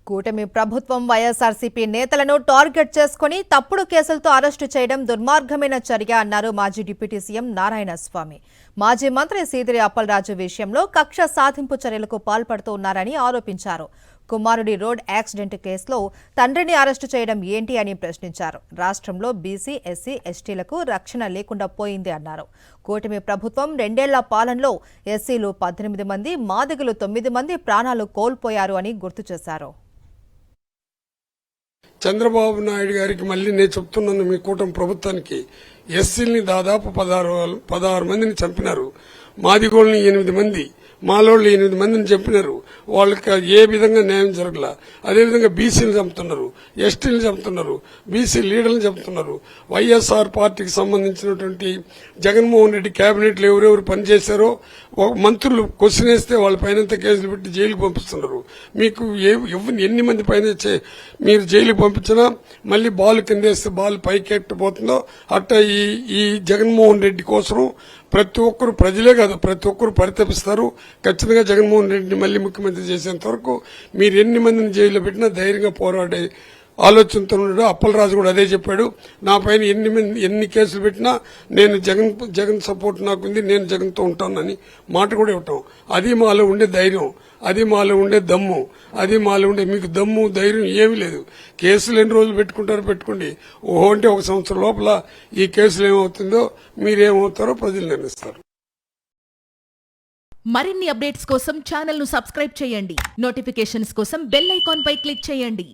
కూటమి ప్రభుత్వం వైఎస్ఆర్సీపీ నేతలను టార్గెట్ చేసుకుని తప్పుడు కేసులతో అరెస్టు చేయడం దుర్మార్గమైన చర్య అన్నారు మాజీ డిప్యూటీ సీఎం నారాయణస్వామి. మాజీ మంత్రి సీదిరి అప్పలరాజు విషయంలో కక్ష సాధింపు చర్యలకు పాల్పడుతూ ఉన్నారని ఆరోపించారు. కుమారుడి రోడ్ యాక్సిడెంట్ కేసులో తండ్రిని అరెస్టు చేయడం ఏంటి అని ప్రశ్నించారు. రాష్ట్రంలో బీసీ, ఎస్సీ, ఎస్టీలకు రక్షణ లేకుండా పోయింది అన్నారు. కూటమి ప్రభుత్వం 2 ఏళ్ల పాలనలో ఎస్సీలు 18 మంది, మాదిగలు 9 మంది ప్రాణాలు కోల్పోయారు అని గుర్తు చేశారు. చంద్రబాబు నాయుడు గారికి మళ్లీ నేను చెప్తున్నాను, మీ కూటమి ప్రభుత్వానికి ఎస్సీల్ని దాదాపు 16 మందిని చంపినారు. మాదిగోళ్ళని 8 మంది, మాలోళ్ళు 8 మందిని చంపినారు. వాళ్ళకి ఏ విధంగా న్యాయం జరగల. అదేవిధంగా బీసీలు చంపుతున్నారు, ఎస్టీలు చంపుతున్నారు, బీసీ లీడర్లు చంపుతున్నారు. వైఎస్ఆర్ పార్టీకి సంబంధించినటువంటి జగన్మోహన్ రెడ్డి కేబినెట్ లో ఎవరెవరు పనిచేశారో మంత్రులు క్వశ్చన్ వేస్తే వాళ్ళ పైన కేసులు పెట్టి జైలుకు పంపిస్తున్నారు. మీకు ఎన్ని మంది పైన మీరు జైలుకు పంపించినా మళ్లీ బాల్ కిందేస్తే బాల్ పైకి ఎట్టబోతుందో అట్ట ఈ జగన్మోహన్ రెడ్డి కోసం ప్రతి ఒక్కరు, ప్రజలే కాదు ప్రతి ఒక్కరు పరితపిస్తారు. ఖచ్చితంగా జగన్మోహన్ రెడ్డిని మళ్లీ ముఖ్యమంత్రి చేసేంత వరకు మీరు ఎన్ని మందిని జైల్లో పెట్టినా ధైర్యంగా పోరాడే ఆలోచనతో ఉన్నాడు. అప్పలరాజు కూడా అదే చెప్పాడు. నా పైన ఎన్ని కేసులు పెట్టినా నేను జగన్ సపోర్ట్ నాకుంది, నేను జగన్తో ఉంటానని మాట కూడా ఇవ్వటం. అది మాలో ఉండే ధైర్యం, అది మాలో ఉండే దమ్ము, అది మాలో ఉండే మీకు దమ్ము ధైర్యం ఏమీ లేదు. కేసులు ఎన్ని రోజులు పెట్టుకుంటారో పెట్టుకోండి. ఓహో అంటే 1 సంవత్సరం లోపల ఈ కేసులు ఏమవుతుందో మీరేమవుతారో ప్రజలు నిర్ణయిస్తారు. మరిన్ని అప్డేట్స్ కోసం ఛానల్ ను సబ్స్క్రైబ్ చేయండి. నోటిఫికేషన్స్ కోసం బెల్ ఐకాన్ పై క్లిక్ చేయండి.